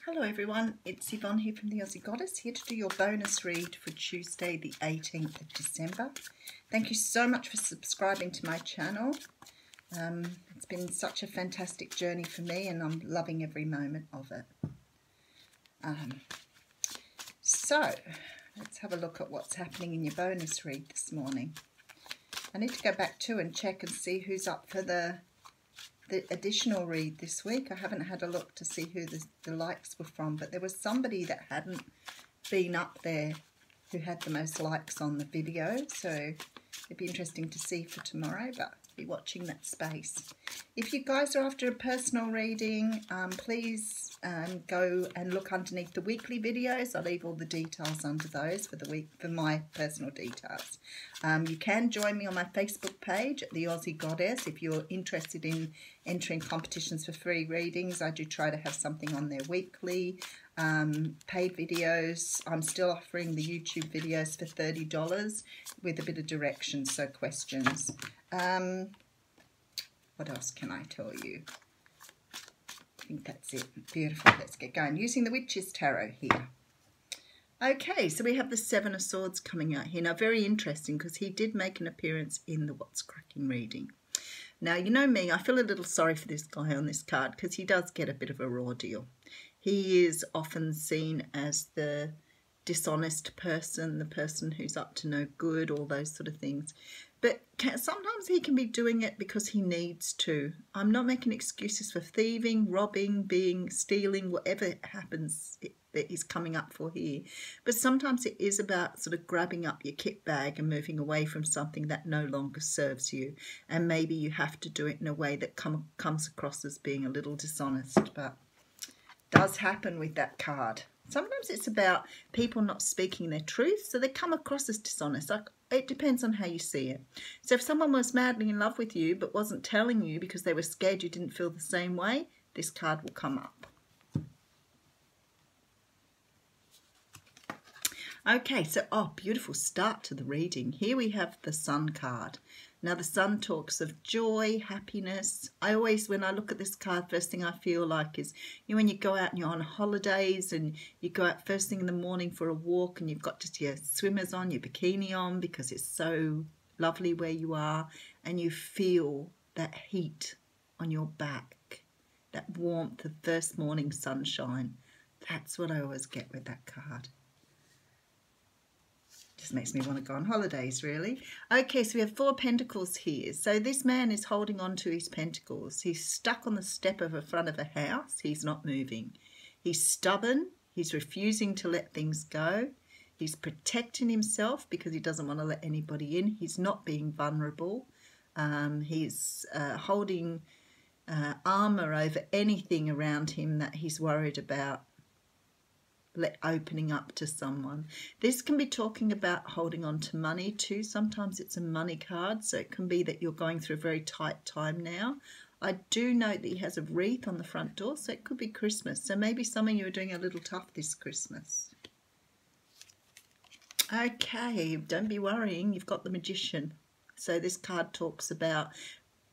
Hello everyone, it's Yvonne here from the Aussie Goddess, here to do your bonus read for Tuesday the 18th of December. Thank you so much for subscribing to my channel. It's been such a fantastic journey for me and I'm loving every moment of it. So, let's have a look at what's happening in your bonus read this morning. I need to go back to and check and see who's up for the additional read this week. I haven't had a look to see who the likes were from, but there was somebody that hadn't been up there who had the most likes on the video, so it'd be interesting to see for tomorrow, but I'll be watching that space. If you guys are after a personal reading, please go and look underneath the weekly videos. I'll leave all the details under those for the week for my personal details. You can join me on my Facebook page at the Aussie Goddess if you're interested in entering competitions for free readings. I do try to have something on there weekly. Paid videos, I'm still offering the YouTube videos for $30 with a bit of direction, so questions. What else can I tell you? I think that's it. Beautiful. Let's get going. Using the Witch's Tarot here. Okay, so we have the Seven of Swords coming out here. Now, very interesting because he did make an appearance in the What's Cracking reading. Now, you know me, I feel a little sorry for this guy on this card because he does get a bit of a raw deal. He is often seen as the dishonest person, the person who's up to no good, all those sort of things. But sometimes he can be doing it because he needs to. I'm not making excuses for thieving, robbing, stealing, whatever happens that is coming up for here. But sometimes it is about sort of grabbing up your kit bag and moving away from something that no longer serves you. And maybe you have to do it in a way that comes across as being a little dishonest. But it does happen with that card. Sometimes it's about people not speaking their truth, so they come across as dishonest. It depends on how you see it. So if someone was madly in love with you but wasn't telling you because they were scared you didn't feel the same way, this card will come up. Okay, so, beautiful start to the reading. Here we have the Sun card. Now, the Sun talks of joy, happiness. When I look at this card, first thing I feel like is, when you go out and you're on holidays and you go out first thing in the morning for a walk and you've got just your swimmers on, your bikini on because it's so lovely where you are and you feel that heat on your back, that warmth of first morning sunshine. That's what I always get with that card. Just makes me want to go on holidays, really. Okay, so we have Four Pentacles here. So this man is holding on to his pentacles. He's stuck on the step of the front of a house. He's not moving. He's stubborn. He's refusing to let things go. He's protecting himself because he doesn't want to let anybody in. He's not being vulnerable. He's holding armor over anything around him that he's worried about opening up to someone. This can be talking about holding on to money too. Sometimes it's a money card, so it can be that you're going through a very tight time now. I do note that he has a wreath on the front door, so it could be Christmas. So maybe some of you are doing a little tough this Christmas. Okay, don't be worrying, you've got the Magician. So this card talks about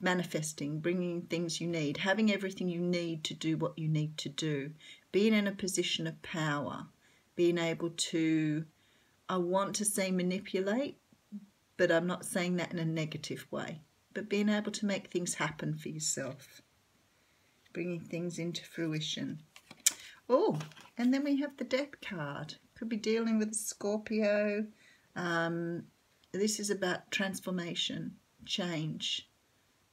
manifesting, bringing things you need, having everything you need to do what you need to do, being in a position of power, being able to, I want to say manipulate, but I'm not saying that in a negative way, but being able to make things happen for yourself, bringing things into fruition. Oh, and then we have the Death card. Could be dealing with a Scorpio. This is about transformation, change.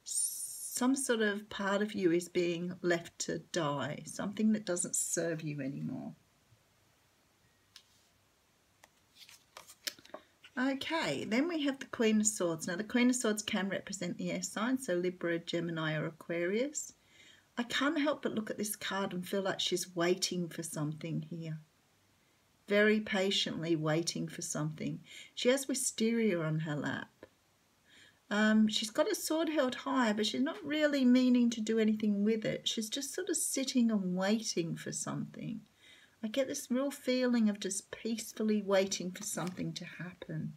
Some sort of part of you is being left to die, something that doesn't serve you anymore. Okay, then we have the Queen of Swords. Now, the Queen of Swords can represent the air signs, so Libra, Gemini or Aquarius. I can't help but look at this card and feel like she's waiting for something here. Very patiently waiting for something. She has wisteria on her lap. She's got a sword held high, but she's not really meaning to do anything with it. She's just sort of sitting and waiting for something. I get this real feeling of just peacefully waiting for something to happen.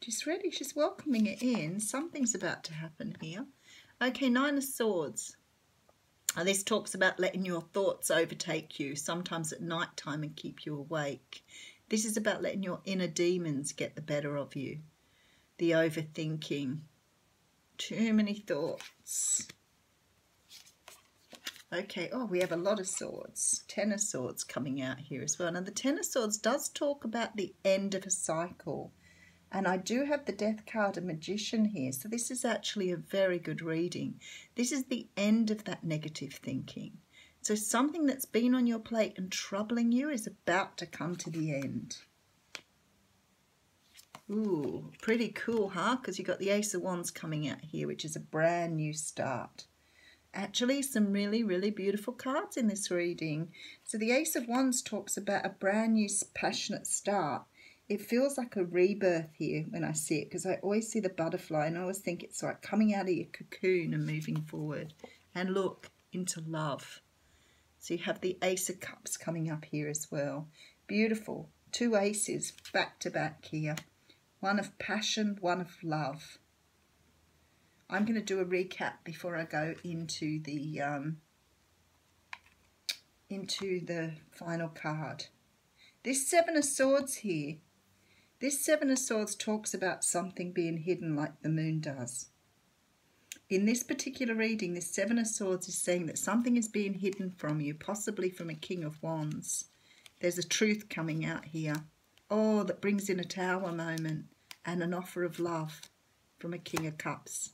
She's ready. She's welcoming it in. Something's about to happen here. Okay, Nine of Swords. This talks about letting your thoughts overtake you, sometimes at night time, and keep you awake. This is about letting your inner demons get the better of you. The overthinking. Too many thoughts. Okay, oh, we have a lot of swords. Ten of Swords coming out here as well. Now, the Ten of Swords does talk about the end of a cycle. And I do have the Death card of Magician here. So this is actually a very good reading. This is the end of that negative thinking. So something that's been on your plate and troubling you is about to come to the end. Ooh, pretty cool, huh? Because you've got the Ace of Wands coming out here, which is a brand new start. Actually, some really, really beautiful cards in this reading. So the Ace of Wands talks about a brand new passionate start. It feels like a rebirth here when I see it, because I always see the butterfly and I always think it's like coming out of your cocoon and moving forward. And look, into love. So you have the Ace of Cups coming up here as well. Beautiful. Two aces back to back here. One of passion, one of love. I'm going to do a recap before I go into the final card. This Seven of Swords here. This Seven of Swords talks about something being hidden like the moon does. In this particular reading, this Seven of Swords is saying that something is being hidden from you, possibly from a King of Wands. There's a truth coming out here. Oh, that brings in a Tower moment and an offer of love from a King of Cups.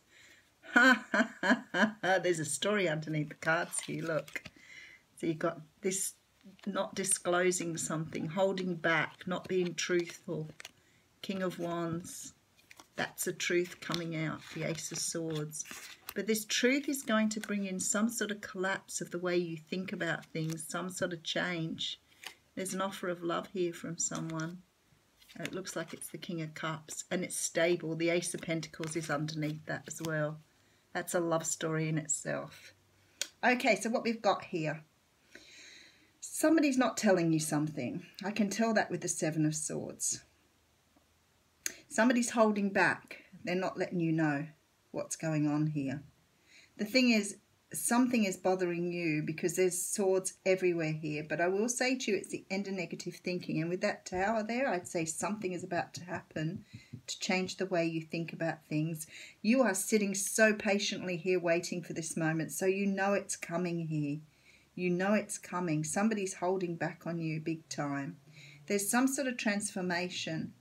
Ha ha ha ha ha. There's a story underneath the cards here, look. So you've got this not disclosing something, holding back, not being truthful. King of Wands, that's a truth coming out, the Ace of Swords. But this truth is going to bring in some sort of collapse of the way you think about things, some sort of change. There's an offer of love here from someone. It looks like it's the King of Cups, and it's stable. The Ace of Pentacles is underneath that as well. That's a love story in itself. Okay, so what we've got here. Somebody's not telling you something. I can tell that with the Seven of Swords. Somebody's holding back. They're not letting you know what's going on here. The thing is, something is bothering you because there's swords everywhere here. But I will say to you, it's the end of negative thinking. And with that Tower there, I'd say something is about to happen to change the way you think about things. You are sitting so patiently here waiting for this moment. So you know it's coming here. You know it's coming. Somebody's holding back on you big time. There's some sort of transformation.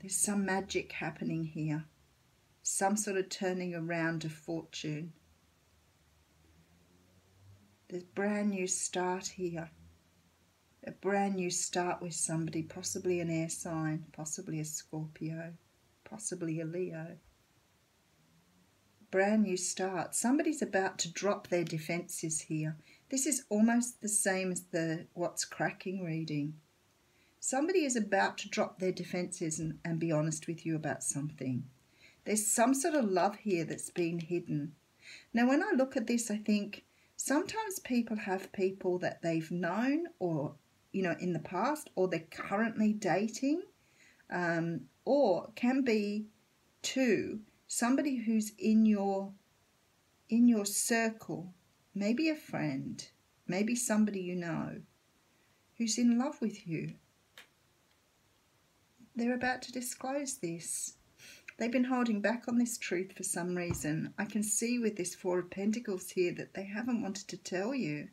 There's some magic happening here. Some sort of turning around of fortune. There's a brand new start here. A brand new start with somebody, possibly an air sign, possibly a Scorpio, possibly a Leo. Brand new start. Somebody's about to drop their defences here. This is almost the same as the What's Cracking reading. Somebody is about to drop their defences and be honest with you about something. There's some sort of love here that's been hidden. Now, when I look at this, I think sometimes people have people that they've known or, you know, in the past, or they're currently dating, or can be too somebody who's in your circle, maybe a friend, maybe somebody you know, who's in love with you. They're about to disclose this. They've been holding back on this truth for some reason. I can see with this Four of Pentacles here that they haven't wanted to tell you.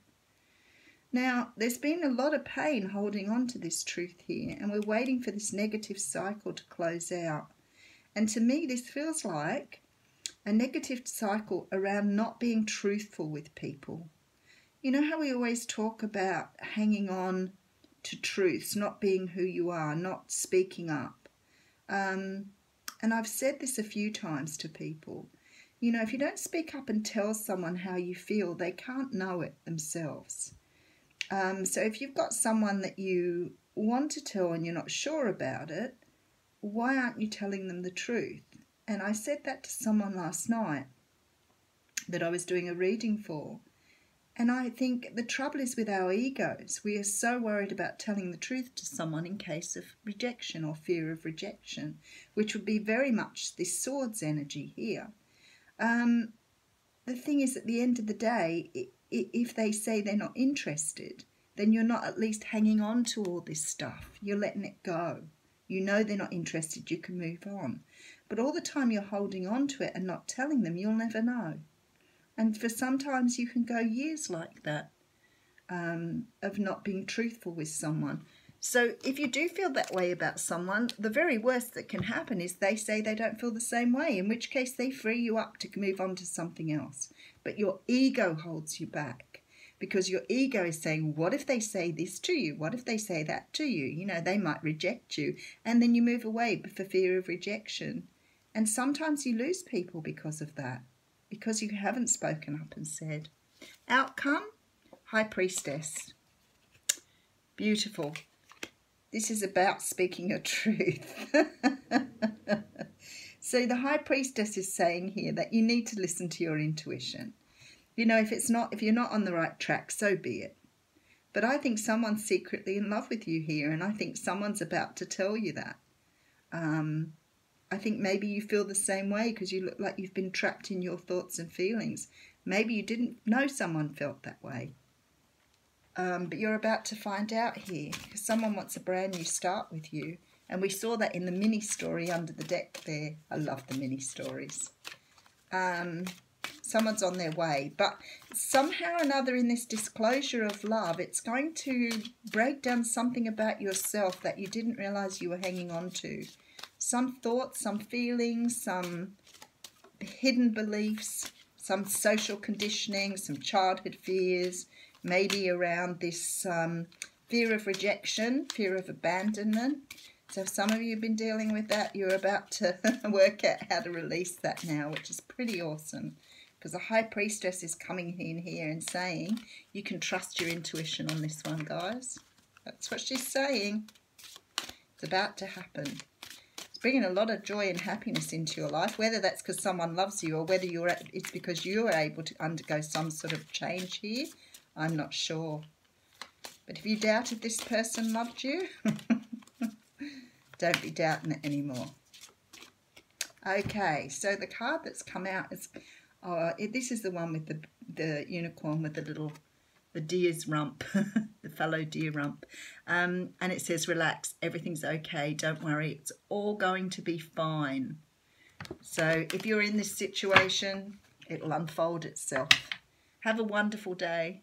Now, there's been a lot of pain holding on to this truth here, and we're waiting for this negative cycle to close out. And to me, this feels like a negative cycle around not being truthful with people. You know how we always talk about hanging on to truths, not being who you are, not speaking up. And I've said this a few times to people. You know, if you don't speak up and tell someone how you feel, they can't know it themselves. So if you've got someone that you want to tell and you're not sure about it, why aren't you telling them the truth? And I said that to someone last night that I was doing a reading for. And I think the trouble is with our egos. We are so worried about telling the truth to someone in case of rejection or fear of rejection, which would be very much this Swords energy here. the thing is, at the end of the day, if they say they're not interested, then you're not at least hanging on to all this stuff. You're letting it go. You know they're not interested, you can move on. But all the time you're holding on to it and not telling them, you'll never know. And for sometimes you can go years like that, of not being truthful with someone. So if you do feel that way about someone, the very worst that can happen is they say they don't feel the same way, in which case they free you up to move on to something else. But your ego holds you back, because your ego is saying, what if they say this to you? What if they say that to you? You know, they might reject you. And then you move away for fear of rejection. And sometimes you lose people because of that, because you haven't spoken up and said. Outcome, High Priestess. Beautiful. This is about speaking your truth. So the High Priestess is saying here that you need to listen to your intuition. You know, if you're not on the right track, so be it. But I think someone's secretly in love with you here, and I think someone's about to tell you that. I think maybe you feel the same way because you look like you've been trapped in your thoughts and feelings. Maybe you didn't know someone felt that way. But you're about to find out here, because someone wants a brand new start with you. And we saw that in the mini story under the deck there. I love the mini stories. Someone's on their way. But somehow or another in this disclosure of love, it's going to break down something about yourself that you didn't realise you were hanging on to. Some thoughts, some feelings, some hidden beliefs, some social conditioning, some childhood fears, maybe around this fear of rejection, fear of abandonment. So if some of you have been dealing with that, you're about to work out how to release that now, which is pretty awesome. Because the High Priestess is coming in here and saying, you can trust your intuition on this one, guys. That's what she's saying. It's about to happen. It's bringing a lot of joy and happiness into your life, whether that's because someone loves you or whether it's because you are able to undergo some sort of change here. I'm not sure. But if you doubted this person loved you, don't be doubting it anymore. Okay, so the card that's come out is, this is the one with the unicorn with the deer's rump, the fallow deer rump. And it says, relax, everything's okay, don't worry, it's all going to be fine. So if you're in this situation, it'll unfold itself. Have a wonderful day.